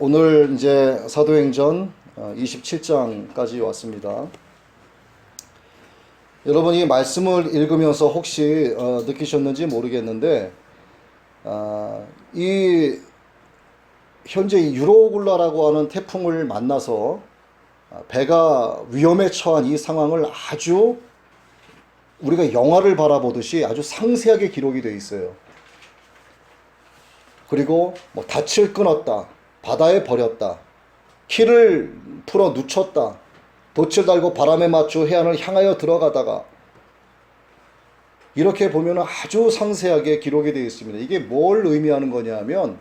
오늘 이제 사도행전 27장까지 왔습니다. 여러분이 말씀을 읽으면서 혹시 느끼셨는지 모르겠는데 이 현재 유로굴라라고 하는 태풍을 만나서 배가 위험에 처한 이 상황을 아주 우리가 영화를 바라보듯이 아주 상세하게 기록이 되어 있어요. 그리고 뭐 닻을 끊었다, 바다에 버렸다, 키를 풀어 누쳤다, 돛을 달고 바람에 맞춰 해안을 향하여 들어가다가, 이렇게 보면 아주 상세하게 기록이 되어 있습니다. 이게 뭘 의미하는 거냐면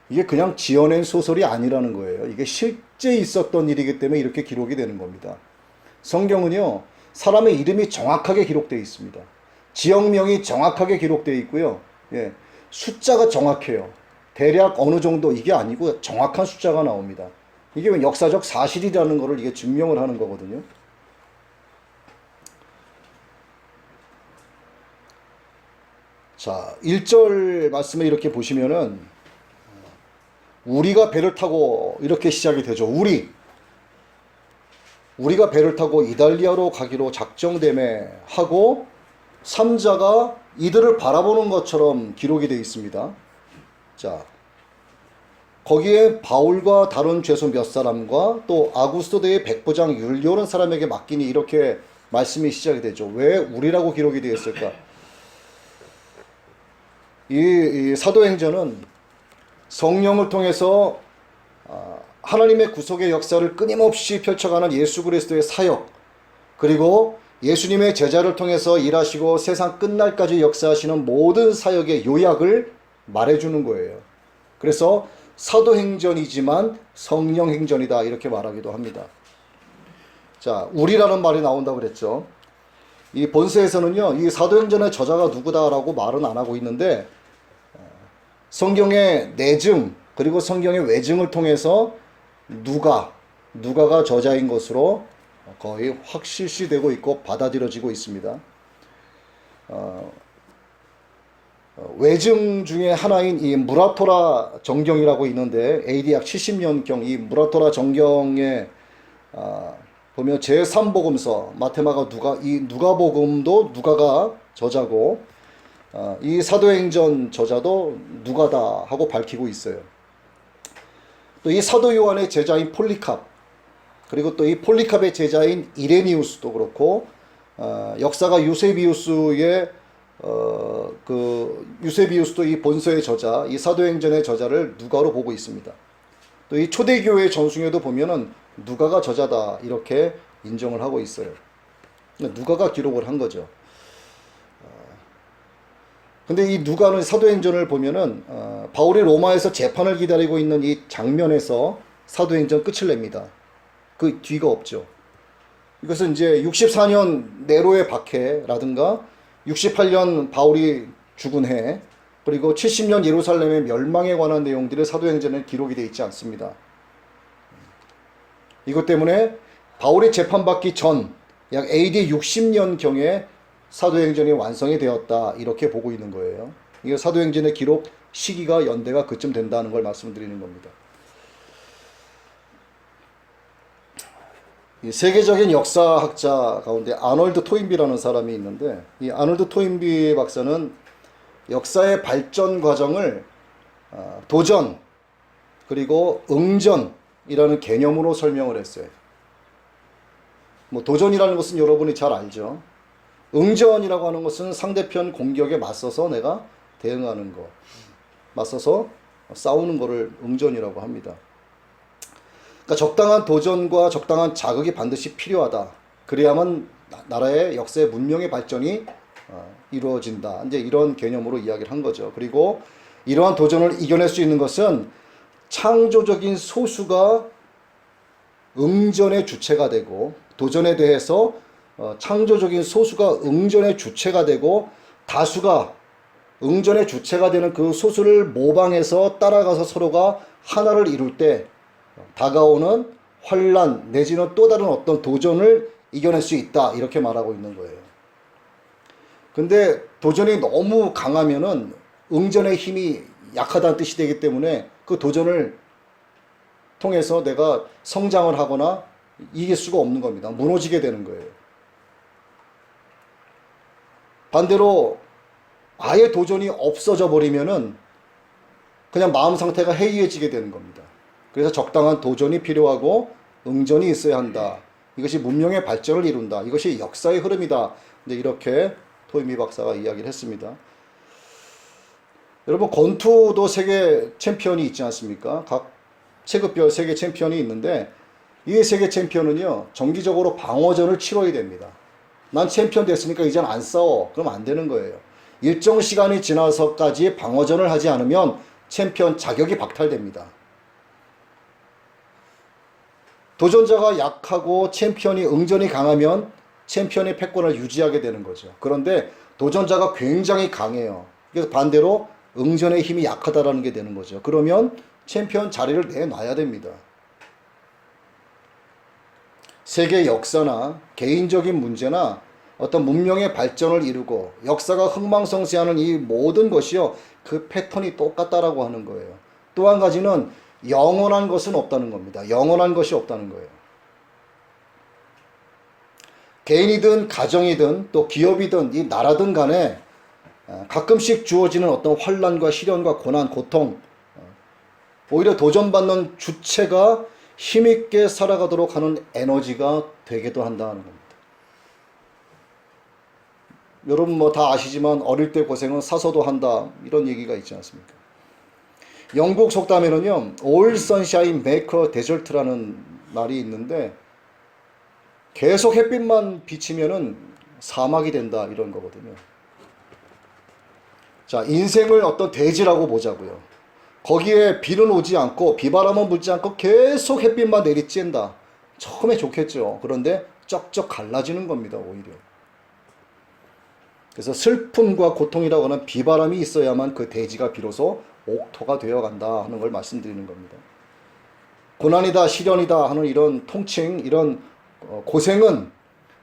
이게 그냥 지어낸 소설이 아니라는 거예요. 이게 실제 있었던 일이기 때문에 이렇게 기록이 되는 겁니다. 성경은요, 사람의 이름이 정확하게 기록되어 있습니다. 지역명이 정확하게 기록되어 있고요. 예, 숫자가 정확해요. 대략 어느 정도 이게 아니고 정확한 숫자가 나옵니다. 이게 역사적 사실이라는 것을 이게 증명을 하는 거거든요. 자, 1절 말씀을 이렇게 보시면은 우리가 배를 타고 이렇게 시작이 되죠. 우리가 배를 타고 이달리아로 가기로 작정되매 하고 3자가 이들을 바라보는 것처럼 기록이 되어 있습니다. 자, 거기에 바울과 다른 죄수 몇 사람과 또 아구스도 대의 백부장 율리오라는 사람에게 맡기니 이렇게 말씀이 시작이 되죠. 왜 우리라고 기록이 되어 있을까? 이 사도행전은 성령을 통해서 하나님의 구속의 역사를 끊임없이 펼쳐가는 예수 그리스도의 사역, 그리고 예수님의 제자를 통해서 일하시고 세상 끝날까지 역사하시는 모든 사역의 요약을 말해주는 거예요. 그래서 사도행전이지만 성령행전이다 이렇게 말하기도 합니다. 자, 우리라는 말이 나온다고 그랬죠. 이 본서에서는요, 이 사도행전의 저자가 누구다라고 말은 안 하고 있는데 성경의 내증 그리고 성경의 외증을 통해서 누가가 저자인 것으로 거의 확실시되고 있고 받아들여지고 있습니다. 외증 중에 하나인 이 무라토라 정경이라고 있는데 AD 약 70년경 이 무라토라 정경에 보면 제3복음서 마테마가 이 누가복음도 누가가 저자고 이 사도행전 저자도 누가다 하고 밝히고 있어요. 또 이 사도 요한의 제자인 폴리캅, 그리고 또 이 폴리캅의 제자인 이레니우스도 그렇고 역사가 유세비우스의 유세비우스도 이 본서의 저자, 이 사도행전의 저자를 누가로 보고 있습니다. 또 이 초대교회 전승에도 보면은 누가가 저자다 이렇게 인정을 하고 있어요. 누가가 기록을 한 거죠. 근데 이 누가는 사도행전을 보면은 바울이 로마에서 재판을 기다리고 있는 이 장면에서 사도행전 끝을 냅니다. 그 뒤가 없죠. 이것은 이제 64년 네로의 박해라든가 68년 바울이 죽은 해, 그리고 70년 예루살렘의 멸망에 관한 내용들이 사도행전에 기록이 되어 있지 않습니다. 이것 때문에 바울이 재판받기 전 약 AD 60년경에 사도행전이 완성이 되었다 이렇게 보고 있는 거예요. 이게 사도행전의 기록 시기가 연대가 그쯤 된다는 걸 말씀드리는 겁니다. 이 세계적인 역사학자 가운데 아놀드 토인비라는 사람이 있는데 이 아놀드 토인비 박사는 역사의 발전 과정을 도전 그리고 응전이라는 개념으로 설명을 했어요. 뭐 도전이라는 것은 여러분이 잘 알죠. 응전이라고 하는 것은 상대편 공격에 맞서서 내가 대응하는 것, 맞서서 싸우는 것을 응전이라고 합니다. 그러니까 적당한 도전과 적당한 자극이 반드시 필요하다. 그래야만 나라의 역사의 문명의 발전이 이루어진다. 이제 이런 개념으로 이야기를 한 거죠. 그리고 이러한 도전을 이겨낼 수 있는 것은 창조적인 소수가 응전의 주체가 되고, 도전에 대해서 창조적인 소수가 응전의 주체가 되고 다수가 응전의 주체가 되는 그 소수를 모방해서 따라가서 서로가 하나를 이룰 때 다가오는 환란 내지는 또 다른 어떤 도전을 이겨낼 수 있다 이렇게 말하고 있는 거예요. 근데 도전이 너무 강하면은 응전의 힘이 약하다는 뜻이 되기 때문에 그 도전을 통해서 내가 성장을 하거나 이길 수가 없는 겁니다. 무너지게 되는 거예요. 반대로 아예 도전이 없어져 버리면은 그냥 마음 상태가 해이해지게 되는 겁니다. 그래서 적당한 도전이 필요하고 응전이 있어야 한다. 이것이 문명의 발전을 이룬다. 이것이 역사의 흐름이다. 이렇게 토인비 박사가 이야기를 했습니다. 여러분, 권투도 세계 챔피언이 있지 않습니까? 각 체급별 세계 챔피언이 있는데 이 세계 챔피언은요, 정기적으로 방어전을 치러야 됩니다. 난 챔피언 됐으니까 이젠 안 싸워. 그럼 안 되는 거예요. 일정 시간이 지나서까지 방어전을 하지 않으면 챔피언 자격이 박탈됩니다. 도전자가 약하고 챔피언이 응전이 강하면 챔피언의 패권을 유지하게 되는 거죠. 그런데 도전자가 굉장히 강해요. 그래서 반대로 응전의 힘이 약하다라는 게 되는 거죠. 그러면 챔피언 자리를 내놔야 됩니다. 세계 역사나 개인적인 문제나 어떤 문명의 발전을 이루고 역사가 흥망성쇠하는 이 모든 것이요, 그 패턴이 똑같다라고 하는 거예요. 또 한 가지는 영원한 것은 없다는 겁니다. 영원한 것이 없다는 거예요. 개인이든 가정이든 또 기업이든 이 나라든 간에 가끔씩 주어지는 어떤 환난과 시련과 고난, 고통, 오히려 도전받는 주체가 힘있게 살아가도록 하는 에너지가 되기도 한다는 겁니다. 여러분 뭐 다 아시지만 어릴 때 고생은 사서도 한다, 이런 얘기가 있지 않습니까? 영국 속담에는요, All sunshine make a desert라는 말이 있는데 계속 햇빛만 비치면은 사막이 된다, 이런 거거든요. 자, 인생을 어떤 대지라고 보자고요. 거기에 비는 오지 않고 비바람은 불지 않고 계속 햇빛만 내리쬐다. 처음에 좋겠죠. 그런데 쩍쩍 갈라지는 겁니다, 오히려. 그래서 슬픔과 고통이라고 하는 비바람이 있어야만 그 대지가 비로소 옥토가 되어간다 하는 걸 말씀드리는 겁니다. 고난이다, 시련이다 하는 이런 통칭, 이런 고생은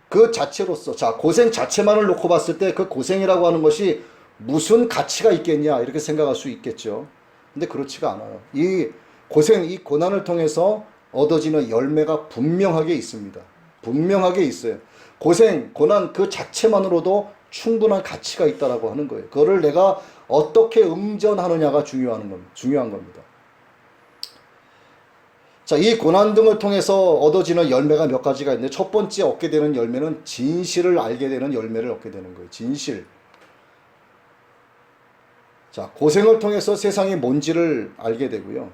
그 자체로서, 자, 고생 자체만을 놓고 봤을 때 그 고생이라고 하는 것이 무슨 가치가 있겠냐, 이렇게 생각할 수 있겠죠. 근데 그렇지가 않아요. 이 고생, 이 고난을 통해서 얻어지는 열매가 분명하게 있습니다. 분명하게 있어요. 고생, 고난 그 자체만으로도 충분한 가치가 있다라고 하는 거예요. 그거를 내가 어떻게 응전하느냐가 중요한 겁니다. 자, 이 고난 등을 통해서 얻어지는 열매가 몇 가지가 있는데, 첫 번째 얻게 되는 열매는 진실을 알게 되는 열매를 얻게 되는 거예요. 진실. 자, 고생을 통해서 세상이 뭔지를 알게 되고요.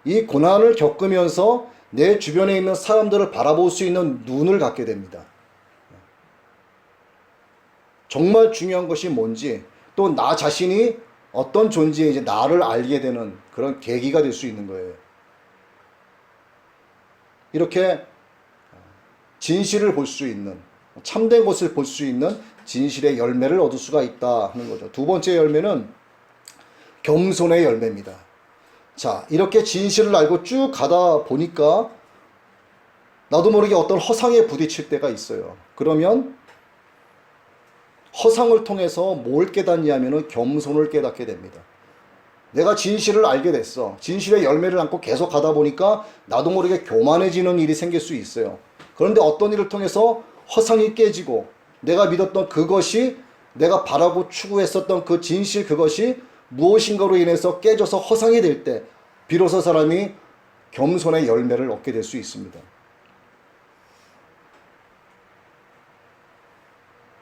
이 고난을 겪으면서 내 주변에 있는 사람들을 바라볼 수 있는 눈을 갖게 됩니다. 정말 중요한 것이 뭔지, 또 나 자신이 어떤 존재인지 나를 알게 되는 그런 계기가 될 수 있는 거예요. 이렇게 진실을 볼 수 있는, 참된 것을 볼 수 있는 진실의 열매를 얻을 수가 있다 하는 거죠. 두 번째 열매는 겸손의 열매입니다. 자, 이렇게 진실을 알고 쭉 가다 보니까 나도 모르게 어떤 허상에 부딪힐 때가 있어요. 그러면 허상을 통해서 뭘 깨닫냐면은 겸손을 깨닫게 됩니다. 내가 진실을 알게 됐어. 진실의 열매를 안고 계속 가다 보니까 나도 모르게 교만해지는 일이 생길 수 있어요. 그런데 어떤 일을 통해서 허상이 깨지고 내가 믿었던 그것이, 내가 바라고 추구했었던 그 진실, 그것이 무엇인가로 인해서 깨져서 허상이 될 때 비로소 사람이 겸손의 열매를 얻게 될 수 있습니다.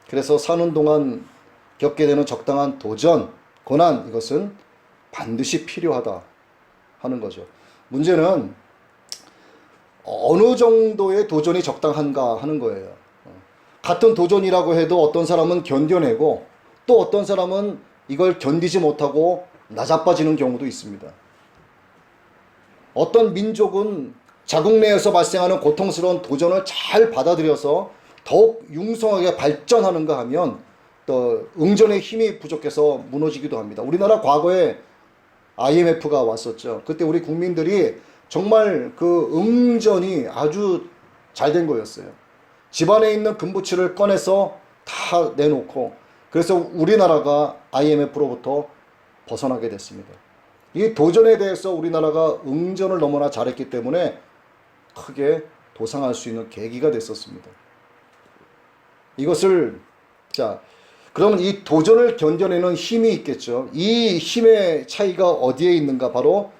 그래서 사는 동안 겪게 되는 적당한 도전, 고난, 이것은 반드시 필요하다 하는 거죠. 문제는 어느 정도의 도전이 적당한가 하는 거예요. 같은 도전이라고 해도 어떤 사람은 견뎌내고 또 어떤 사람은 이걸 견디지 못하고 나자빠지는 경우도 있습니다. 어떤 민족은 자국 내에서 발생하는 고통스러운 도전을 잘 받아들여서 더욱 융성하게 발전하는가 하면 또 응전의 힘이 부족해서 무너지기도 합니다. 우리나라 과거에 IMF가 왔었죠. 그때 우리 국민들이 정말 그 응전이 아주 잘 된 거였어요. 집안에 있는 금부치를 꺼내서 다 내놓고, 그래서 우리나라가 IMF로부터 벗어나게 됐습니다. 이 도전에 대해서 우리나라가 응전을 너무나 잘했기 때문에 크게 도상할 수 있는 계기가 됐었습니다. 이것을 자 그러면 이 도전을 견뎌내는 힘이 있겠죠. 이 힘의 차이가 어디에 있는가? 바로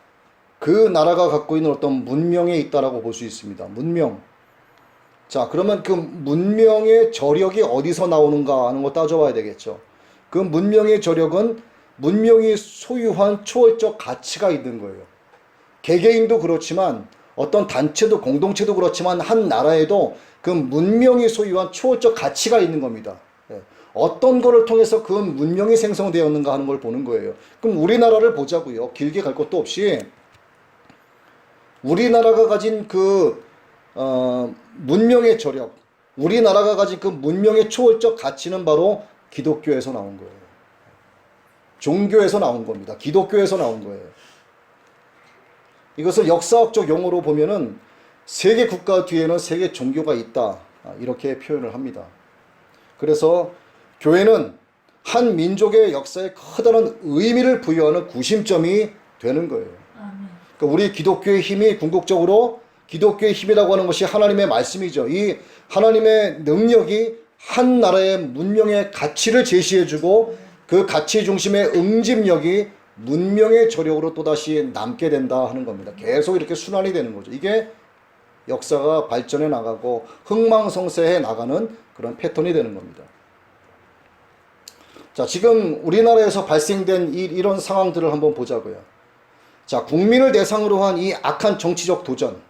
그 나라가 갖고 있는 어떤 문명에 있다라고 볼 수 있습니다. 문명. 자, 그러면 그 문명의 저력이 어디서 나오는가 하는 거 따져봐야 되겠죠. 그 문명의 저력은 문명이 소유한 초월적 가치가 있는 거예요. 개개인도 그렇지만 어떤 단체도 공동체도 그렇지만 한 나라에도 그 문명이 소유한 초월적 가치가 있는 겁니다. 어떤 거를 통해서 그 문명이 생성되었는가 하는 걸 보는 거예요. 그럼 우리나라를 보자고요. 길게 갈 것도 없이 우리나라가 가진 그 문명의 저력, 우리나라가 가진 그 문명의 초월적 가치는 바로 기독교에서 나온 거예요. 종교에서 나온 겁니다. 기독교에서 나온 거예요. 이것을 역사학적 용어로 보면은 세계 국가 뒤에는 세계 종교가 있다. 이렇게 표현을 합니다. 그래서 교회는 한 민족의 역사에 커다란 의미를 부여하는 구심점이 되는 거예요. 그러니까 우리 기독교의 힘이 궁극적으로 기독교의 힘이라고 하는 것이 하나님의 말씀이죠. 이 하나님의 능력이 한 나라의 문명의 가치를 제시해주고 그 가치 중심의 응집력이 문명의 저력으로 또다시 남게 된다 하는 겁니다. 계속 이렇게 순환이 되는 거죠. 이게 역사가 발전해 나가고 흥망성쇠해 나가는 그런 패턴이 되는 겁니다. 자, 지금 우리나라에서 발생된 이런 상황들을 한번 보자고요. 자, 국민을 대상으로 한 이 악한 정치적 도전.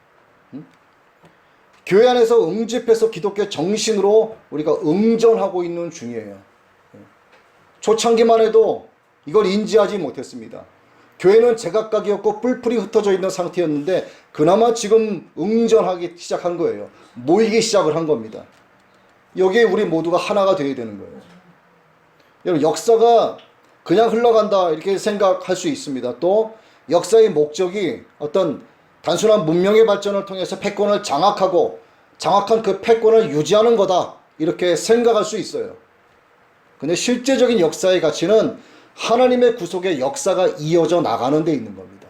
교회 안에서 응집해서 기독교 정신으로 우리가 응전하고 있는 중이에요. 초창기만 해도 이걸 인지하지 못했습니다. 교회는 제각각이었고 뿔뿔이 흩어져 있는 상태였는데 그나마 지금 응전하기 시작한 거예요. 모이기 시작을 한 겁니다. 여기에 우리 모두가 하나가 되어야 되는 거예요. 여러분, 역사가 그냥 흘러간다 이렇게 생각할 수 있습니다. 또 역사의 목적이 어떤 단순한 문명의 발전을 통해서 패권을 장악하고 장악한 그 패권을 유지하는 거다 이렇게 생각할 수 있어요. 근데 실제적인 역사의 가치는 하나님의 구속의 역사가 이어져 나가는 데 있는 겁니다.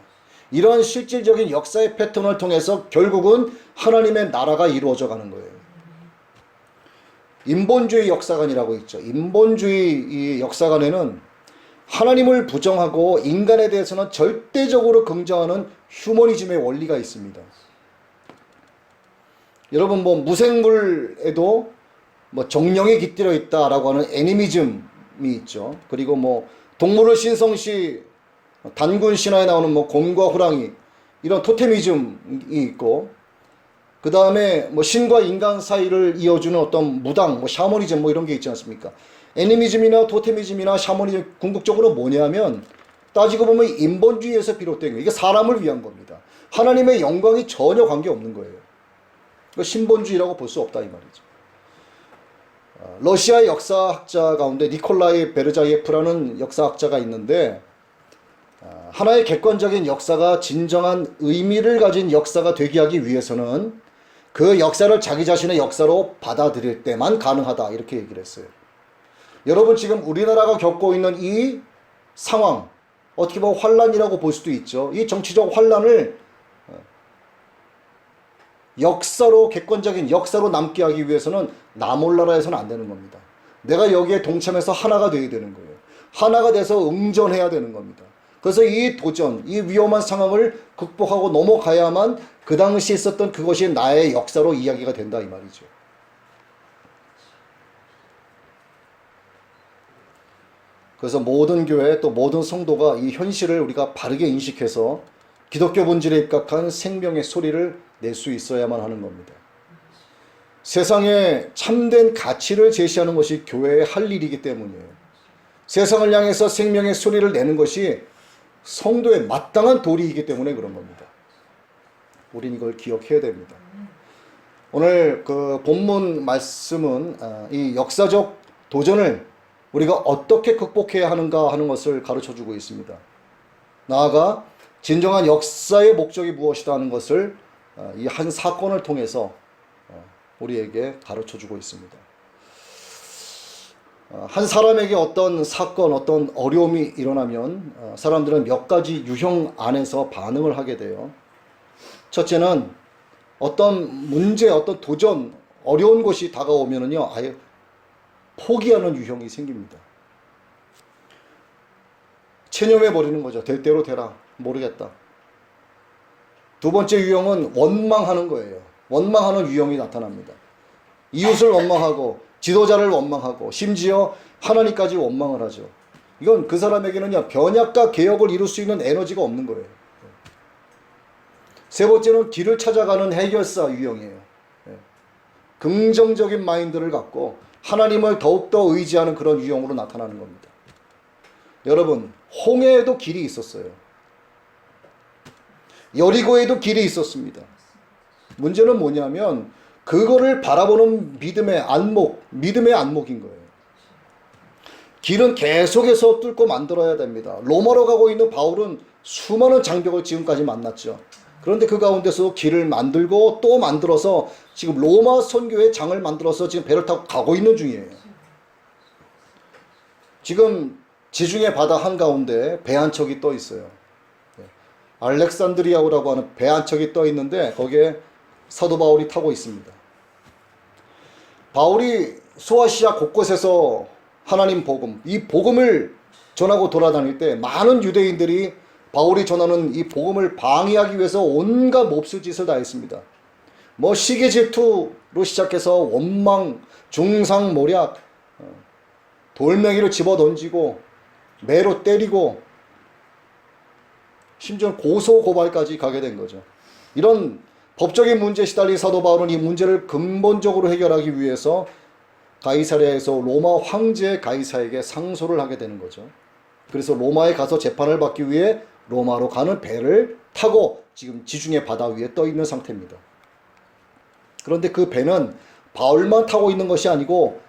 이런 실질적인 역사의 패턴을 통해서 결국은 하나님의 나라가 이루어져 가는 거예요. 인본주의 역사관이라고 있죠. 인본주의 이 역사관에는 하나님을 부정하고 인간에 대해서는 절대적으로 긍정하는 휴머니즘의 원리가 있습니다. 여러분 뭐 무생물에도 뭐 정령이 깃들어 있다라고 하는 애니미즘이 있죠. 그리고 뭐 동물을 신성시 단군 신화에 나오는 뭐 곰과 호랑이 이런 토테미즘이 있고 그 다음에 뭐 신과 인간 사이를 이어주는 어떤 무당, 뭐 샤머니즘 뭐 이런 게 있지 않습니까? 애니미즘이나 토테미즘이나 샤머니즘 궁극적으로 뭐냐면 따지고 보면 인본주의에서 비롯된 거예요. 이게 사람을 위한 겁니다. 하나님의 영광이 전혀 관계없는 거예요. 이거 신본주의라고 볼 수 없다 이 말이죠. 러시아의 역사학자 가운데 니콜라이 베르자예프라는 역사학자가 있는데 하나의 객관적인 역사가 진정한 의미를 가진 역사가 되게 하기 위해서는 그 역사를 자기 자신의 역사로 받아들일 때만 가능하다 이렇게 얘기를 했어요. 여러분 지금 우리나라가 겪고 있는 이 상황 어떻게 보면 환란이라고 볼 수도 있죠. 이 정치적 환란을 역사로 객관적인 역사로 남게 하기 위해서는 나 몰라라해서는 안 되는 겁니다. 내가 여기에 동참해서 하나가 되어야 되는 거예요. 하나가 돼서 응전해야 되는 겁니다. 그래서 이 도전, 이 위험한 상황을 극복하고 넘어가야만 그 당시 있었던 그것이 나의 역사로 이야기가 된다 이 말이죠. 그래서 모든 교회 또 모든 성도가 이 현실을 우리가 바르게 인식해서 기독교 본질에 입각한 생명의 소리를 낼 수 있어야만 하는 겁니다. 세상에 참된 가치를 제시하는 것이 교회의 할 일이기 때문이에요. 세상을 향해서 생명의 소리를 내는 것이 성도의 마땅한 도리이기 때문에 그런 겁니다. 우린 이걸 기억해야 됩니다. 오늘 그 본문 말씀은 이 역사적 도전을 우리가 어떻게 극복해야 하는가 하는 것을 가르쳐주고 있습니다. 나아가 진정한 역사의 목적이 무엇이다 하는 것을 이 한 사건을 통해서 우리에게 가르쳐주고 있습니다. 한 사람에게 어떤 사건, 어떤 어려움이 일어나면 사람들은 몇 가지 유형 안에서 반응을 하게 돼요. 첫째는 어떤 문제, 어떤 도전, 어려운 것이 다가오면은요, 아예 포기하는 유형이 생깁니다. 체념해 버리는 거죠. 될 대로 되라. 모르겠다. 두 번째 유형은 원망하는 거예요. 원망하는 유형이 나타납니다. 이웃을 원망하고 지도자를 원망하고 심지어 하나님까지 원망을 하죠. 이건 그 사람에게는요, 변혁과 개혁을 이룰 수 있는 에너지가 없는 거예요. 세 번째는 길을 찾아가는 해결사 유형이에요. 긍정적인 마인드를 갖고 하나님을 더욱더 의지하는 그런 유형으로 나타나는 겁니다. 여러분, 홍해에도 길이 있었어요. 여리고에도 길이 있었습니다. 문제는 뭐냐면 그거를 바라보는 믿음의 안목인 거예요. 길은 계속해서 뚫고 만들어야 됩니다. 로마로 가고 있는 바울은 수많은 장벽을 지금까지 만났죠. 그런데 그 가운데서 길을 만들고 또 만들어서 지금 로마 선교의 장을 만들어서 지금 배를 타고 가고 있는 중이에요. 지금 지중해 바다 한가운데 배 한 척이 떠 있어요. 알렉산드리아라고 하는 배 한 척이 떠 있는데 거기에 사도 바울이 타고 있습니다. 바울이 소아시아 곳곳에서 하나님 복음, 이 복음을 전하고 돌아다닐 때 많은 유대인들이 바울이 전하는 이 복음을 방해하기 위해서 온갖 몹쓸 짓을 다 했습니다. 뭐 시기 질투로 시작해서 원망, 중상모략, 돌멩이를 집어 던지고 매로 때리고 심지어 고소 고발까지 가게 된 거죠. 이런 법적인 문제에 시달린 사도 바울은 이 문제를 근본적으로 해결하기 위해서 가이사랴에서 로마 황제 가이사에게 상소를 하게 되는 거죠. 그래서 로마에 가서 재판을 받기 위해 로마로 가는 배를 타고 지금 지중해 바다 위에 떠 있는 상태입니다. 그런데 그 배는 바울만 타고 있는 것이 아니고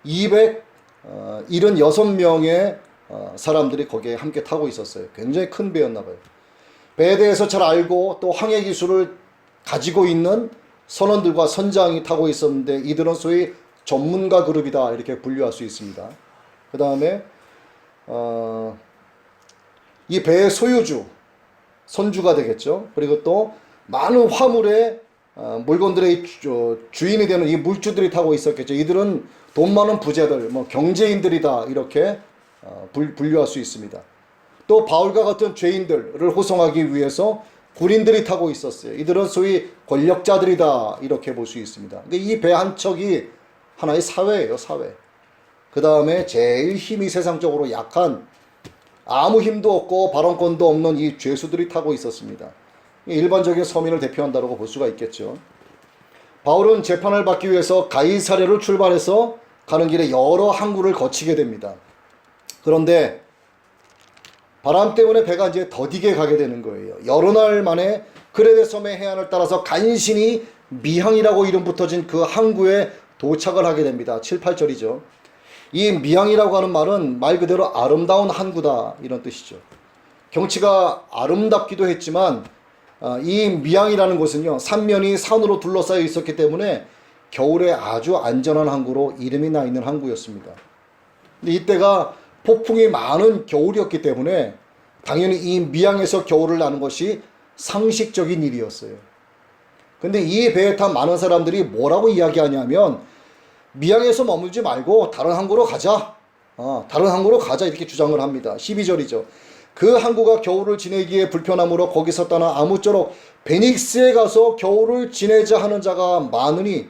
276명의 사람들이 거기에 함께 타고 있었어요. 굉장히 큰 배였나 봐요. 배에 대해서 잘 알고 또 항해 기술을 가지고 있는 선원들과 선장이 타고 있었는데 이들은 소위 전문가 그룹이다 이렇게 분류할 수 있습니다. 그 다음에 이 배의 소유주, 선주가 되겠죠. 그리고 또 많은 화물의 물건들의 주인이 되는 이 물주들이 타고 있었겠죠. 이들은 돈 많은 부자들, 뭐 경제인들이다 이렇게 분류할 수 있습니다. 또 바울과 같은 죄인들을 호송하기 위해서 군인들이 타고 있었어요. 이들은 소위 권력자들이다 이렇게 볼 수 있습니다. 근데 이 배 한 척이 하나의 사회예요, 사회. 그 다음에 제일 힘이 세상적으로 약한 아무 힘도 없고 발언권도 없는 이 죄수들이 타고 있었습니다. 일반적인 서민을 대표한다고 볼 수가 있겠죠. 바울은 재판을 받기 위해서 가이사랴로 출발해서 가는 길에 여러 항구를 거치게 됩니다. 그런데 바람 때문에 배가 이제 더디게 가게 되는 거예요. 여러 날 만에 크레데 섬의 해안을 따라서 간신히 미항이라고 이름 붙어진 그 항구에 도착을 하게 됩니다. 7, 8절이죠. 이 미항이라고 하는 말은 말 그대로 아름다운 항구다 이런 뜻이죠. 경치가 아름답기도 했지만 이 미항이라는 곳은요, 삼면이 산으로 둘러싸여 있었기 때문에 겨울에 아주 안전한 항구로 이름이 나 있는 항구였습니다. 근데 이때가 폭풍이 많은 겨울이었기 때문에 당연히 이 미항에서 겨울을 나는 것이 상식적인 일이었어요. 근데 이 배에 탄 많은 사람들이 뭐라고 이야기하냐면 미항에서 머물지 말고 다른 항구로 가자. 다른 항구로 가자 이렇게 주장을 합니다. 12절이죠. 그 항구가 겨울을 지내기에 불편하므로 거기서 떠나 아무쪼록 베닉스에 가서 겨울을 지내자 하는 자가 많으니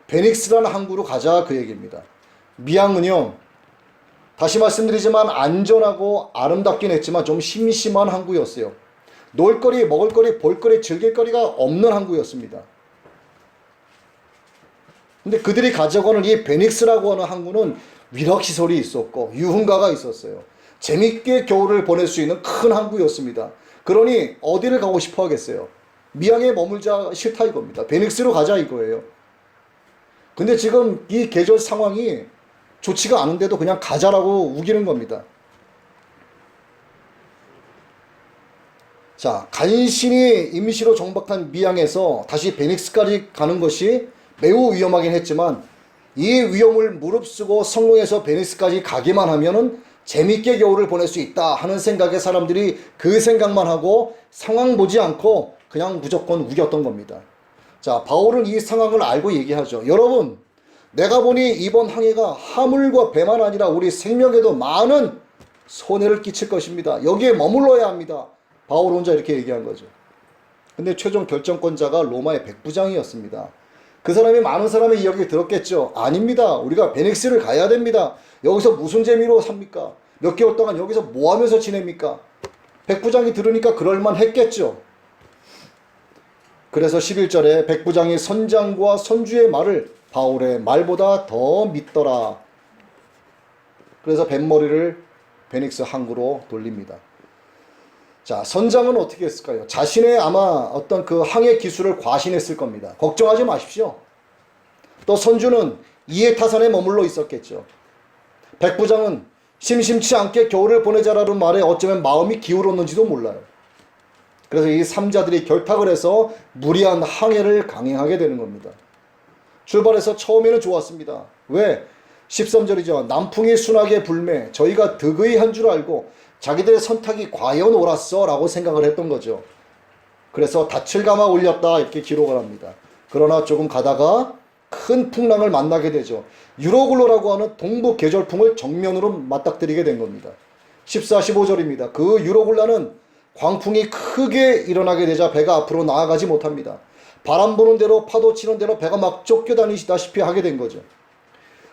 베닉스라는 항구로 가자 그 얘기입니다. 미항은요, 다시 말씀드리지만 안전하고 아름답긴 했지만 좀 심심한 항구였어요. 놀거리, 먹을거리, 볼거리, 즐길거리가 없는 항구였습니다. 근데 그들이 가져가는 이 베닉스라고 하는 항구는 위락시설이 있었고 유흥가가 있었어요. 재밌게 겨울을 보낼 수 있는 큰 항구였습니다. 그러니 어디를 가고 싶어 하겠어요? 미항에 머물자 싫다 이겁니다. 베닉스로 가자 이거예요. 근데 지금 이 계절 상황이 좋지가 않은데도 그냥 가자라고 우기는 겁니다. 자, 간신히 임시로 정박한 미항에서 다시 베닉스까지 가는 것이 매우 위험하긴 했지만 이 위험을 무릅쓰고 성공해서 베니스까지 가기만 하면은 재밌게 겨울을 보낼 수 있다 하는 생각에 사람들이 그 생각만 하고 상황 보지 않고 그냥 무조건 우겼던 겁니다. 자, 바울은 이 상황을 알고 얘기하죠. 여러분, 내가 보니 이번 항해가 화물과 배만 아니라 우리 생명에도 많은 손해를 끼칠 것입니다. 여기에 머물러야 합니다. 바울 혼자 이렇게 얘기한 거죠. 근데 최종 결정권자가 로마의 백부장이었습니다. 그 사람이 많은 사람의 이야기 들었겠죠. 아닙니다. 우리가 베닉스를 가야 됩니다. 여기서 무슨 재미로 삽니까? 몇 개월 동안 여기서 뭐 하면서 지냅니까? 백부장이 들으니까 그럴만 했겠죠. 그래서 11절에 백부장이 선장과 선주의 말을 바울의 말보다 더 믿더라. 그래서 뱃머리를 베닉스 항구로 돌립니다. 자, 선장은 어떻게 했을까요? 자신의 아마 어떤 그 항해 기술을 과신했을 겁니다. 걱정하지 마십시오. 또 선주는 이해 타산에 머물러 있었겠죠. 백부장은 심심치 않게 겨울을 보내자라는 말에 어쩌면 마음이 기울었는지도 몰라요. 그래서 이 삼자들이 결탁을 해서 무리한 항해를 강행하게 되는 겁니다. 출발해서 처음에는 좋았습니다. 왜? 13절이죠. 남풍이 순하게 불매 저희가 득의 한 줄 알고 자기들의 선택이 과연 옳았어 라고 생각을 했던 거죠. 그래서 닻을 감아 올렸다 이렇게 기록을 합니다. 그러나 조금 가다가 큰 풍랑을 만나게 되죠. 유로굴로라고 하는 동부 계절풍을 정면으로 맞닥뜨리게 된 겁니다. 14, 15절입니다. 그 유로굴라는 광풍이 크게 일어나게 되자 배가 앞으로 나아가지 못합니다. 바람 부는 대로 파도 치는 대로 배가 막 쫓겨다니시다시피 하게 된 거죠.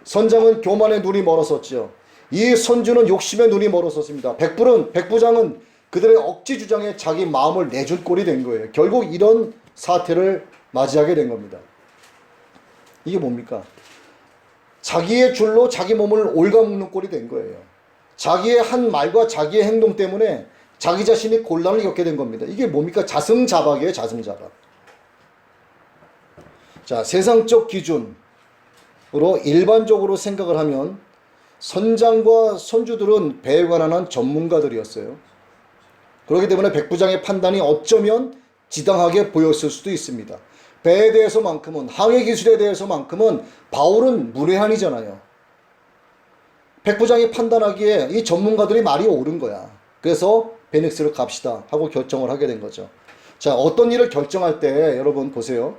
선장은 교만의 눈이 멀었었죠. 이 선주는 욕심의 눈이 멀었었습니다. 백부장은 그들의 억지 주장에 자기 마음을 내줄 꼴이 된 거예요. 결국 이런 사태를 맞이하게 된 겁니다. 이게 뭡니까? 자기의 줄로 자기 몸을 갉아먹는 꼴이 된 거예요. 자기의 한 말과 자기의 행동 때문에 자기 자신이 곤란을 겪게 된 겁니다. 이게 뭡니까? 자승자박이에요. 자승자박. 자, 세상적 기준으로 일반적으로 생각을 하면 선장과 선주들은 배에 관한 전문가들이었어요. 그렇기 때문에 백부장의 판단이 어쩌면 지당하게 보였을 수도 있습니다. 배에 대해서만큼은, 항해 기술에 대해서만큼은 바울은 문외한이잖아요. 백부장이 판단하기에 이 전문가들이 말이 옳은 거야. 그래서 베닉스를 갑시다 하고 결정을 하게 된 거죠. 자, 어떤 일을 결정할 때 여러분 보세요.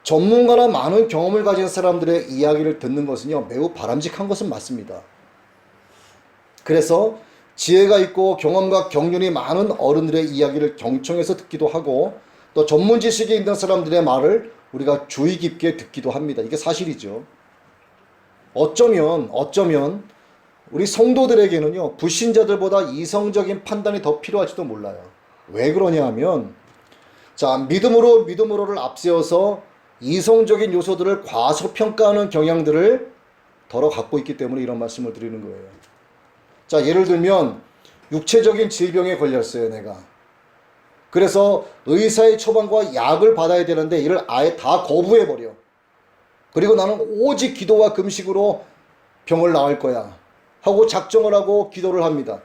전문가나 많은 경험을 가진 사람들의 이야기를 듣는 것은요, 매우 바람직한 것은 맞습니다. 그래서 지혜가 있고 경험과 경륜이 많은 어른들의 이야기를 경청해서 듣기도 하고 또 전문 지식이 있는 사람들의 말을 우리가 주의 깊게 듣기도 합니다. 이게 사실이죠. 어쩌면 우리 성도들에게는요, 불신자들보다 이성적인 판단이 더 필요할지도 몰라요. 왜 그러냐 하면, 자, 믿음으로를 앞세워서 이성적인 요소들을 과소평가하는 경향들을 덜어 갖고 있기 때문에 이런 말씀을 드리는 거예요. 자, 예를 들면 육체적인 질병에 걸렸어요, 내가. 그래서 의사의 처방과 약을 받아야 되는데 이를 아예 다 거부해버려. 그리고 나는 오직 기도와 금식으로 병을 나을 거야 하고 작정을 하고 기도를 합니다.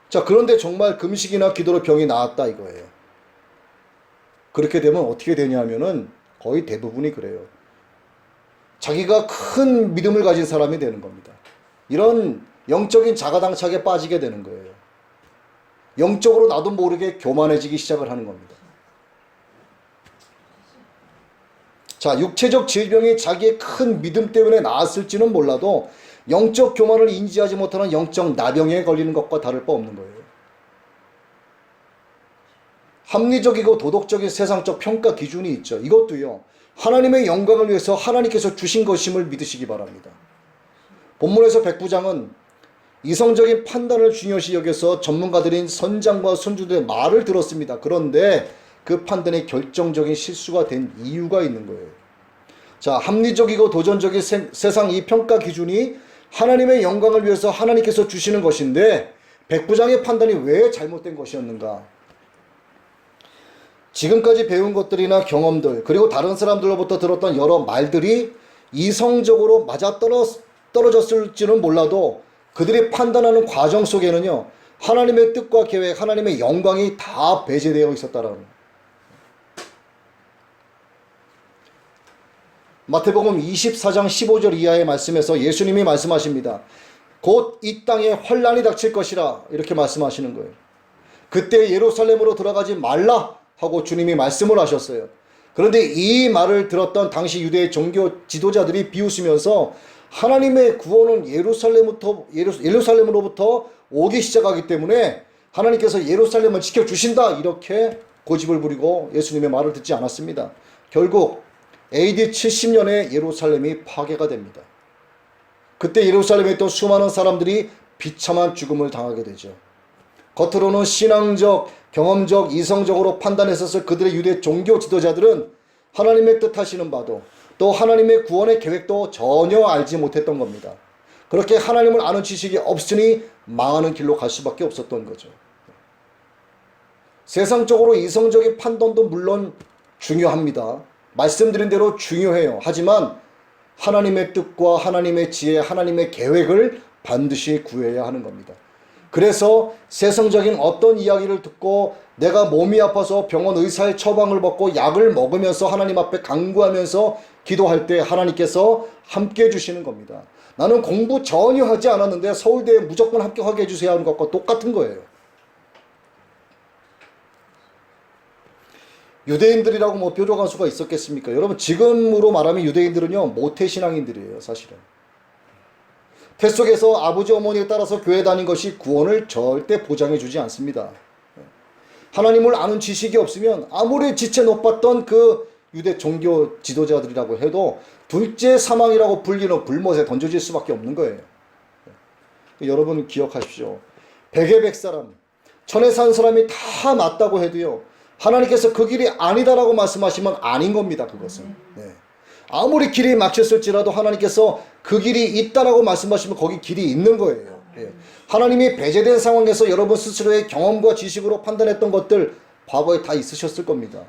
자, 그런데 정말 금식이나 기도로 병이 나았다 이거예요. 그렇게 되면 어떻게 되냐면은 거의 대부분이 그래요. 자기가 큰 믿음을 가진 사람이 되는 겁니다. 이런 영적인 자가당착에 빠지게 되는 거예요. 영적으로 나도 모르게 교만해지기 시작을 하는 겁니다. 자, 육체적 질병이 자기의 큰 믿음 때문에 나았을지는 몰라도 영적 교만을 인지하지 못하는 영적 나병에 걸리는 것과 다를 바 없는 거예요. 합리적이고 도덕적인 세상적 평가 기준이 있죠. 이것도요, 하나님의 영광을 위해서 하나님께서 주신 것임을 믿으시기 바랍니다. 본문에서 백부장은 이성적인 판단을 중요시 여겨서 전문가들인 선장과 선주들의 말을 들었습니다. 그런데 그 판단이 결정적인 실수가 된 이유가 있는 거예요. 자, 합리적이고 도전적인 세상 이 평가 기준이 하나님의 영광을 위해서 하나님께서 주시는 것인데 백부장의 판단이 왜 잘못된 것이었는가? 지금까지 배운 것들이나 경험들 그리고 다른 사람들로부터 들었던 여러 말들이 이성적으로 맞아떨어졌을지는 몰라도 그들이 판단하는 과정 속에는요, 하나님의 뜻과 계획, 하나님의 영광이 다 배제되어 있었다라는. 마태복음 24장 15절 이하의 말씀에서 예수님이 말씀하십니다. 곧 이 땅에 환란이 닥칠 것이라 이렇게 말씀하시는 거예요. 그때 예루살렘으로 들어가지 말라 하고 주님이 말씀을 하셨어요. 그런데 이 말을 들었던 당시 유대의 종교 지도자들이 비웃으면서 하나님의 구원은 예루살렘으로부터 오기 시작하기 때문에 하나님께서 예루살렘을 지켜주신다 이렇게 고집을 부리고 예수님의 말을 듣지 않았습니다. 결국 AD 70년에 예루살렘이 파괴가 됩니다. 그때 예루살렘에 있던 수많은 사람들이 비참한 죽음을 당하게 되죠. 겉으로는 신앙적, 경험적, 이성적으로 판단했었을 그들의 유대 종교 지도자들은 하나님의 뜻하시는 바도 또 하나님의 구원의 계획도 전혀 알지 못했던 겁니다. 그렇게 하나님을 아는 지식이 없으니 망하는 길로 갈 수밖에 없었던 거죠. 세상적으로 이성적인 판단도 물론 중요합니다. 말씀드린 대로 중요해요. 하지만 하나님의 뜻과 하나님의 지혜, 하나님의 계획을 반드시 구해야 하는 겁니다. 그래서 세상적인 어떤 이야기를 듣고 내가 몸이 아파서 병원 의사의 처방을 받고 약을 먹으면서 하나님 앞에 간구하면서 기도할 때 하나님께서 함께 해주시는 겁니다. 나는 공부 전혀 하지 않았는데 서울대에 무조건 합격하게 해주세요 하는 것과 똑같은 거예요. 유대인들이라고 뭐 뾰족한 수가 있었겠습니까? 여러분 지금으로 말하면 유대인들은요 모태신앙인들이에요. 사실은 태 속에서 아버지 어머니에 따라서 교회 다닌 것이 구원을 절대 보장해 주지 않습니다. 하나님을 아는 지식이 없으면 아무리 지체 높았던 그 유대 종교 지도자들이라고 해도 둘째 사망이라고 불리는 불못에 던져질 수밖에 없는 거예요. 여러분 기억하십시오. 백의 백사람, 천에 산 사람이 다 맞다고 해도요. 하나님께서 그 길이 아니다라고 말씀하시면 아닌 겁니다. 그것은. 네. 아무리 길이 막혔을지라도 하나님께서 그 길이 있다라고 말씀하시면 거기 길이 있는 거예요. 네. 하나님이 배제된 상황에서 여러분 스스로의 경험과 지식으로 판단했던 것들 과거에 다 있으셨을 겁니다.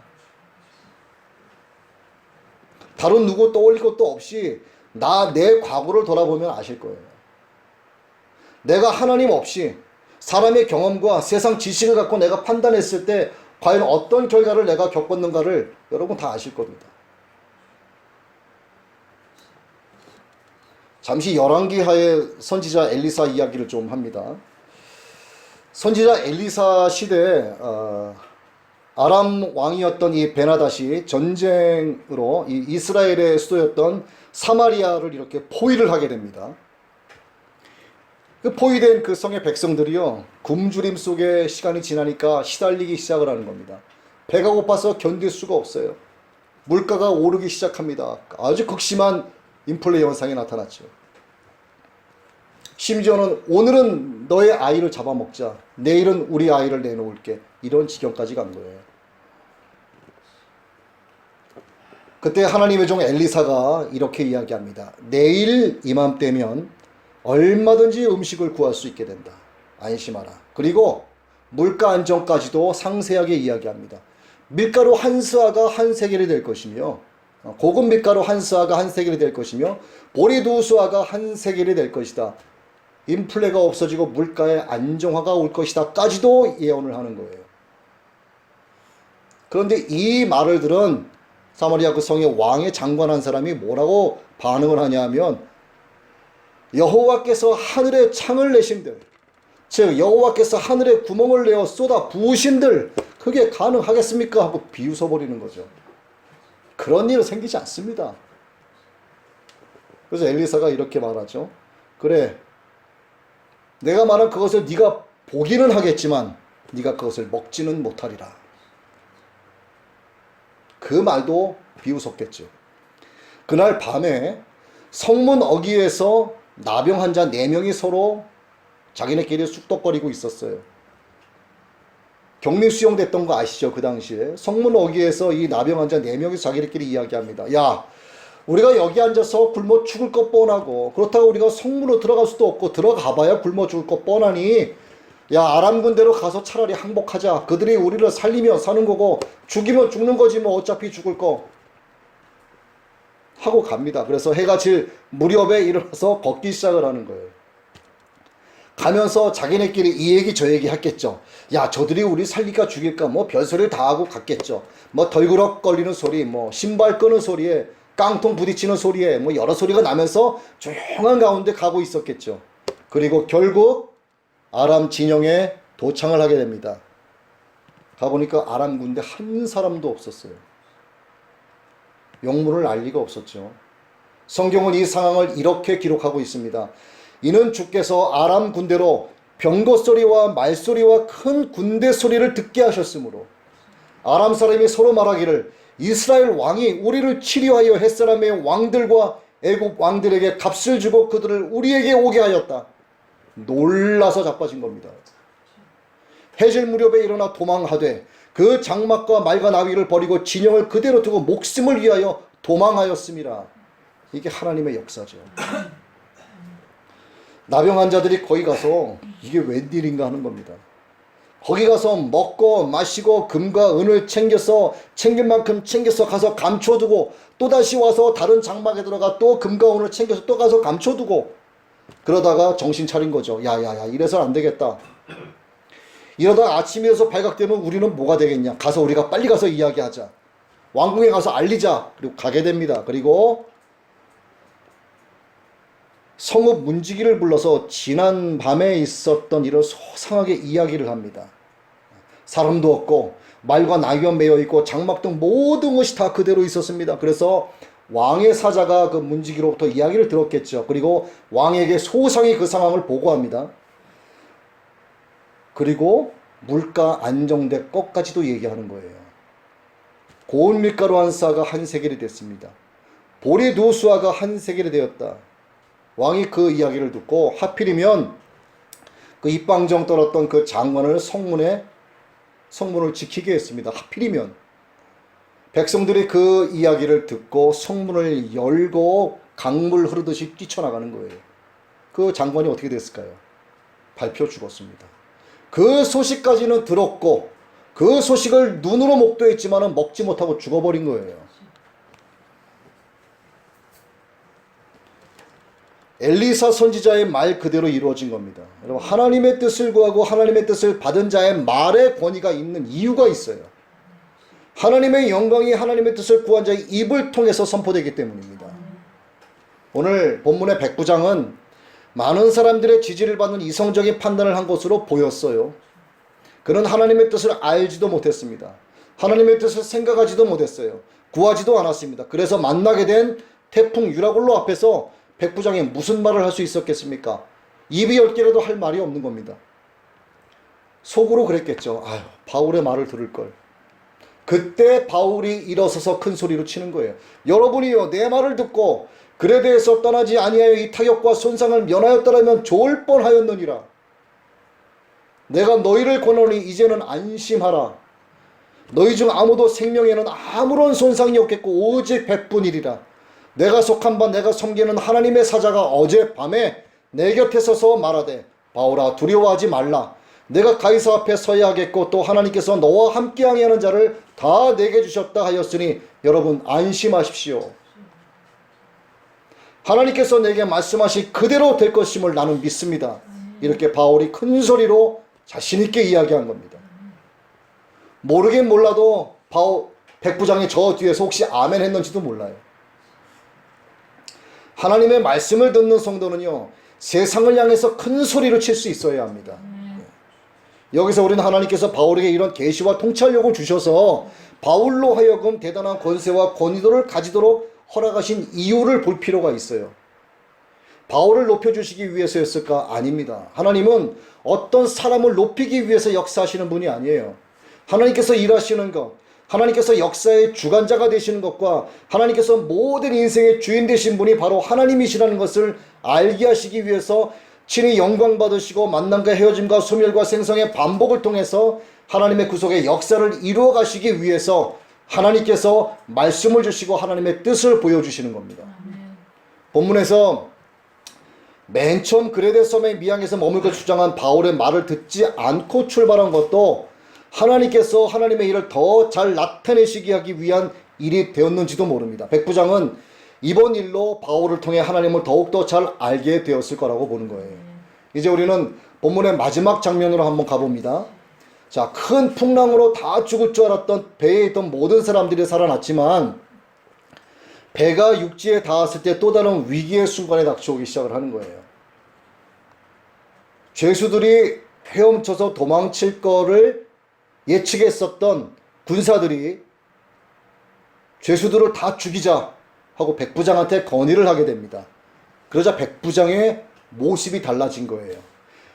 다른 누구 떠올릴 것도 없이 내 과거를 돌아보면 아실 거예요. 내가 하나님 없이 사람의 경험과 세상 지식을 갖고 내가 판단했을 때 과연 어떤 결과를 내가 겪었는가를 여러분 다 아실 겁니다. 잠시 열왕기하의 선지자 엘리사 이야기를 좀 합니다. 선지자 엘리사 시대에 아람 왕이었던 이 베나닷이 전쟁으로 이 이스라엘의 수도였던 사마리아를 이렇게 포위를 하게 됩니다. 그 포위된 그 성의 백성들이요 굶주림 속에 시간이 지나니까 시달리기 시작을 하는 겁니다. 배가 고파서 견딜 수가 없어요. 물가가 오르기 시작합니다. 아주 극심한 인플레 현상이 나타났죠. 심지어는 오늘은 너의 아이를 잡아먹자, 내일은 우리 아이를 내놓을게, 이런 지경까지 간 거예요. 그때 하나님의 종 엘리사가 이렇게 이야기합니다. 내일 이맘때면 얼마든지 음식을 구할 수 있게 된다. 안심하라. 그리고 물가 안정까지도 상세하게 이야기합니다. 밀가루 한 스아가 한 세겔이 될 것이며 고급 밀가루 한 스아가 한 세겔이 될 것이며 보리 두 스아가 한 세겔이 될 것이다. 인플레가 없어지고 물가의 안정화가 올 것이다. 까지도 예언을 하는 거예요. 그런데 이 말을 들은 사마리아 그 성의 왕의 장관 한 사람이 뭐라고 반응을 하냐 하면 여호와께서 하늘에 창을 내신들, 즉 여호와께서 하늘에 구멍을 내어 쏟아 부으신들 그게 가능하겠습니까? 하고 비웃어버리는 거죠. 그런 일은 생기지 않습니다. 그래서 엘리사가 이렇게 말하죠. 그래, 내가 말한 그것을 네가 보기는 하겠지만 네가 그것을 먹지는 못하리라. 그 말도 비웃었겠죠. 그날 밤에 성문 어귀에서 나병 환자 4명이 서로 자기네끼리 쑥덕거리고 있었어요. 격리 수용됐던 거 아시죠? 그 당시에 성문 어귀에서 이 나병 환자 4명이 자기네끼리 이야기합니다. 야, 우리가 여기 앉아서 굶어 죽을 것 뻔하고 그렇다고 우리가 성문으로 들어갈 수도 없고 들어가봐야 굶어 죽을 것 뻔하니 야, 아람 군대로 가서 차라리 항복하자. 그들이 우리를 살리면 사는 거고 죽이면 죽는 거지 뭐 어차피 죽을 거 하고 갑니다. 그래서 해가 질 무렵에 일어나서 걷기 시작을 하는 거예요. 가면서 자기네끼리 이 얘기 저 얘기 했겠죠. 야, 저들이 우리 살릴까 죽일까 뭐 별소리를 다 하고 갔겠죠. 뭐 덜그럭거리는 소리, 뭐 신발 끄는 소리에 깡통 부딪히는 소리에 뭐 여러 소리가 나면서 조용한 가운데 가고 있었겠죠. 그리고 결국 아람 진영에 도착을 하게 됩니다. 가보니까 아람 군대 한 사람도 없었어요. 영문을 알 리가 없었죠. 성경은 이 상황을 이렇게 기록하고 있습니다. 이는 주께서 아람 군대로 병거 소리와 말소리와 큰 군대 소리를 듣게 하셨으므로 아람 사람이 서로 말하기를 이스라엘 왕이 우리를 치료하여 햇사람의 왕들과 애굽 왕들에게 값을 주고 그들을 우리에게 오게 하였다. 놀라서 자빠진 겁니다. 해질 무렵에 일어나 도망하되 그 장막과 말과 나귀를 버리고 진영을 그대로 두고 목숨을 위하여 도망하였음이라. 이게 하나님의 역사죠. 나병 환자들이 거기 가서 이게 웬일인가 하는 겁니다. 거기 가서 먹고 마시고 금과 은을 챙겨서 챙길 만큼 챙겨서 가서 감춰두고 또다시 와서 다른 장막에 들어가 또 금과 은을 챙겨서 또 가서 감춰두고 그러다가 정신 차린 거죠. 야야야 이래서는 안 되겠다. 이러다가 아침에 일어서 발각되면 우리는 뭐가 되겠냐. 가서 우리가 빨리 가서 이야기하자. 왕궁에 가서 알리자. 그리고 가게 됩니다. 그리고 성읍 문지기를 불러서 지난 밤에 있었던 일을 소상하게 이야기를 합니다. 사람도 없고 말과 나귀가 매여 있고 장막 등 모든 것이 다 그대로 있었습니다. 그래서 왕의 사자가 그 문지기로부터 이야기를 들었겠죠. 그리고 왕에게 소상히 그 상황을 보고합니다. 그리고 물가 안정될 것까지도 얘기하는 거예요. 고운 밀가루 한 사가 한 세겔이 됐습니다. 보리 두 수아가 한 세겔이 되었다. 왕이 그 이야기를 듣고 하필이면 그 입방정 떨었던 그 장관을 성문을 지키게 했습니다. 하필이면 백성들이 그 이야기를 듣고 성문을 열고 강물 흐르듯이 뛰쳐나가는 거예요. 그 장관이 어떻게 됐을까요? 밟혀 죽었습니다. 그 소식까지는 들었고 그 소식을 눈으로 목도했지만 먹지 못하고 죽어버린 거예요. 엘리사 선지자의 말 그대로 이루어진 겁니다. 여러분 하나님의 뜻을 구하고 하나님의 뜻을 받은 자의 말의 권위가 있는 이유가 있어요. 하나님의 영광이 하나님의 뜻을 구한 자의 입을 통해서 선포되기 때문입니다. 오늘 본문의 백부장은 많은 사람들의 지지를 받는 이성적인 판단을 한 것으로 보였어요. 그는 하나님의 뜻을 알지도 못했습니다. 하나님의 뜻을 생각하지도 못했어요. 구하지도 않았습니다. 그래서 만나게 된 태풍 유라굴로 앞에서 백부장이 무슨 말을 할 수 있었겠습니까? 입이 10개라도 할 말이 없는 겁니다. 속으로 그랬겠죠. 아유, 바울의 말을 들을 걸. 그때 바울이 일어서서 큰 소리로 치는 거예요. 여러분이요 내 말을 듣고 글에 대해서 떠나지 아니하여 이 타격과 손상을 면하였더라면 좋을 뻔하였느니라. 내가 너희를 권하노니 이제는 안심하라. 너희 중 아무도 생명에는 아무런 손상이 없겠고 오직 백분이리라. 내가 속한 바 내가 섬기는 하나님의 사자가 어젯밤에 내 곁에 서서 말하되 바울아 두려워하지 말라. 내가 가이사 앞에 서야 하겠고 또 하나님께서 너와 함께 항해하는 자를 다 내게 주셨다 하였으니 여러분 안심하십시오. 하나님께서 내게 말씀하신 그대로 될 것임을 나는 믿습니다. 이렇게 바울이 큰 소리로 자신 있게 이야기한 겁니다. 모르긴 몰라도 백부장이 저 뒤에서 혹시 아멘 했는지도 몰라요. 하나님의 말씀을 듣는 성도는요 세상을 향해서 큰 소리로 칠 수 있어야 합니다. 여기서 우리는 하나님께서 바울에게 이런 계시와 통찰력을 주셔서 바울로 하여금 대단한 권세와 권위도를 가지도록 허락하신 이유를 볼 필요가 있어요. 바울을 높여주시기 위해서였을까? 아닙니다. 하나님은 어떤 사람을 높이기 위해서 역사하시는 분이 아니에요. 하나님께서 일하시는 것, 하나님께서 역사의 주관자가 되시는 것과 하나님께서 모든 인생의 주인 되신 분이 바로 하나님이시라는 것을 알게 하시기 위해서 친히 영광 받으시고 만남과 헤어짐과 소멸과 생성의 반복을 통해서 하나님의 구속의 역사를 이루어 가시기 위해서 하나님께서 말씀을 주시고 하나님의 뜻을 보여주시는 겁니다. 본문에서 맨 처음 그레데 섬의 미항에서 머물고 주장한 바울의 말을 듣지 않고 출발한 것도 하나님께서 하나님의 일을 더 잘 나타내시게 하기 위한 일이 되었는지도 모릅니다. 백부장은 이번 일로 바울을 통해 하나님을 더욱더 잘 알게 되었을 거라고 보는 거예요. 이제 우리는 본문의 마지막 장면으로 한번 가봅니다. 자, 큰 풍랑으로 다 죽을 줄 알았던 배에 있던 모든 사람들이 살아났지만 배가 육지에 닿았을 때 또 다른 위기의 순간에 닥쳐오기 시작을 하는 거예요. 죄수들이 헤엄쳐서 도망칠 거를 예측했었던 군사들이 죄수들을 다 죽이자 하고 백부장한테 건의를 하게 됩니다. 그러자 백부장의 모습이 달라진 거예요.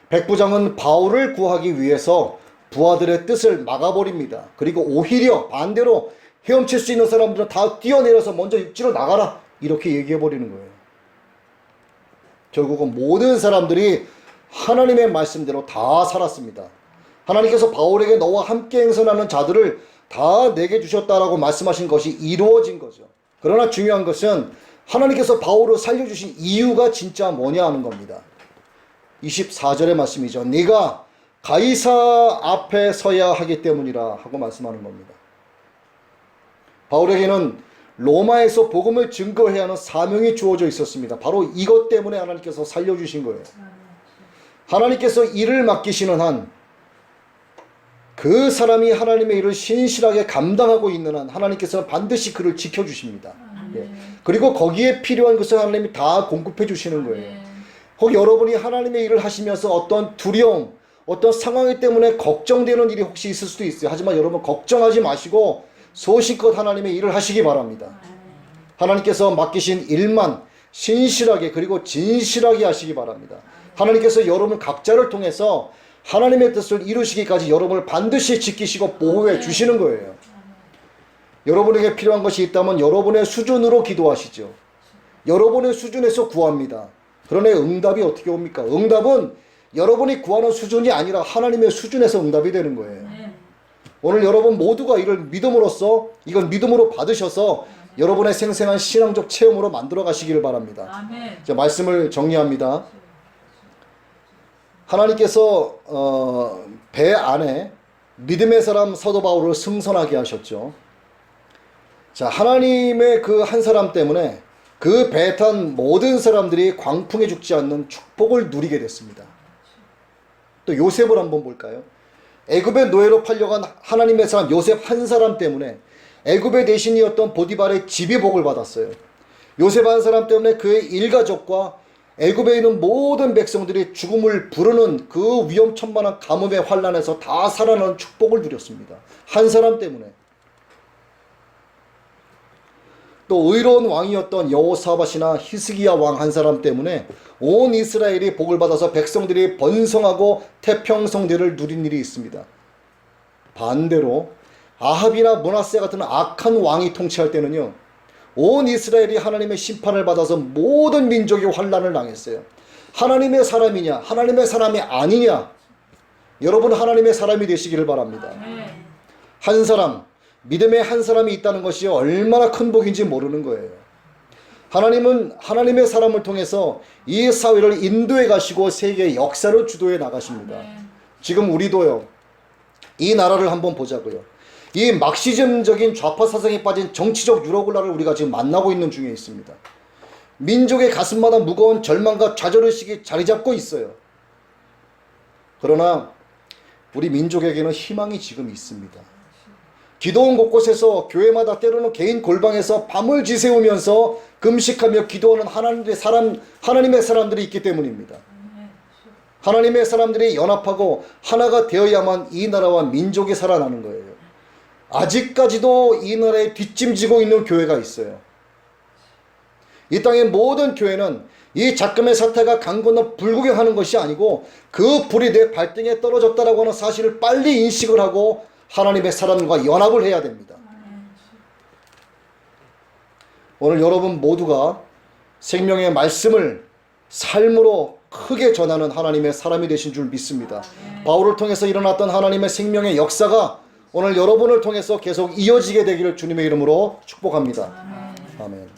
백부장은 바울을 구하기 위해서 부하들의 뜻을 막아버립니다. 그리고 오히려 반대로 헤엄칠 수 있는 사람들은 다 뛰어내려서 먼저 육지로 나가라 이렇게 얘기해버리는 거예요. 결국은 모든 사람들이 하나님의 말씀대로 다 살았습니다. 하나님께서 바울에게 너와 함께 행선하는 자들을 다 내게 주셨다라고 말씀하신 것이 이루어진 거죠. 그러나 중요한 것은 하나님께서 바울을 살려주신 이유가 진짜 뭐냐 하는 겁니다. 24절의 말씀이죠. 네가 가이사 앞에 서야 하기 때문이라 하고 말씀하는 겁니다. 바울에게는 로마에서 복음을 증거해야 하는 사명이 주어져 있었습니다. 바로 이것 때문에 하나님께서 살려주신 거예요. 하나님께서 일을 맡기시는 한 그 사람이 하나님의 일을 신실하게 감당하고 있는 한 하나님께서는 반드시 그를 지켜주십니다. 예. 그리고 거기에 필요한 것을 하나님이 다 공급해 주시는 거예요. 혹 여러분이 하나님의 일을 하시면서 어떤 두려움, 어떤 상황 때문에 걱정되는 일이 혹시 있을 수도 있어요. 하지만 여러분 걱정하지 마시고 소신껏 하나님의 일을 하시기 바랍니다. 하나님께서 맡기신 일만 신실하게 그리고 진실하게 하시기 바랍니다. 하나님께서 여러분 각자를 통해서 하나님의 뜻을 이루시기까지 여러분을 반드시 지키시고 보호해 주시는 거예요. 여러분에게 필요한 것이 있다면 여러분의 수준으로 기도하시죠. 여러분의 수준에서 구합니다. 그러나 응답이 어떻게 옵니까? 응답은 여러분이 구하는 수준이 아니라 하나님의 수준에서 응답이 되는 거예요. 오늘 여러분 모두가 이를 믿음으로써 이건 믿음으로 받으셔서 여러분의 생생한 신앙적 체험으로 만들어 가시기를 바랍니다. 자, 말씀을 정리합니다. 하나님께서 배 안에 믿음의 사람 사도 바울을 승선하게 하셨죠. 자, 하나님의 그 한 사람 때문에 그 배에 탄 모든 사람들이 광풍에 죽지 않는 축복을 누리게 됐습니다. 또 요셉을 한번 볼까요? 애굽의 노예로 팔려간 하나님의 사람 요셉 한 사람 때문에 애굽의 대신이었던 보디발의 집이 복을 받았어요. 요셉 한 사람 때문에 그의 일가족과 애굽에 있는 모든 백성들이 죽음을 부르는 그 위험천만한 가뭄의 환란에서 다 살아나는 축복을 누렸습니다. 한 사람 때문에. 또 의로운 왕이었던 여호사밧이나 히스기야 왕 한 사람 때문에 온 이스라엘이 복을 받아서 백성들이 번성하고 태평성대를 누린 일이 있습니다. 반대로 아합이나 므낫세 같은 악한 왕이 통치할 때는요, 온 이스라엘이 하나님의 심판을 받아서 모든 민족이 환난을 당했어요. 하나님의 사람이냐 하나님의 사람이 아니냐, 여러분 하나님의 사람이 되시기를 바랍니다. 한 사람, 믿음의 한 사람이 있다는 것이 얼마나 큰 복인지 모르는 거예요. 하나님은 하나님의 사람을 통해서 이 사회를 인도해 가시고 세계의 역사를 주도해 나가십니다. 지금 우리도요, 이 나라를 한번 보자고요. 이 막시즘적인 좌파 사상에 빠진 정치적 유로굴라를 우리가 지금 만나고 있는 중에 있습니다. 민족의 가슴마다 무거운 절망과 좌절의식이 자리 잡고 있어요. 그러나 우리 민족에게는 희망이 지금 있습니다. 기도원 곳곳에서 교회마다 때로는 개인 골방에서 밤을 지새우면서 금식하며 기도하는 하나님의 사람들이 있기 때문입니다. 하나님의 사람들이 연합하고 하나가 되어야만 이 나라와 민족이 살아나는 거예요. 아직까지도 이 나라에 뒷짐지고 있는 교회가 있어요. 이 땅의 모든 교회는 이 작금의 사태가 강 건너 불구경하는 것이 아니고 그 불이 내 발등에 떨어졌다라고 하는 사실을 빨리 인식을 하고 하나님의 사람과 연합을 해야 됩니다. 오늘 여러분 모두가 생명의 말씀을 삶으로 크게 전하는 하나님의 사람이 되신 줄 믿습니다. 바울을 통해서 일어났던 하나님의 생명의 역사가 오늘 여러분을 통해서 계속 이어지게 되기를 주님의 이름으로 축복합니다. 아멘.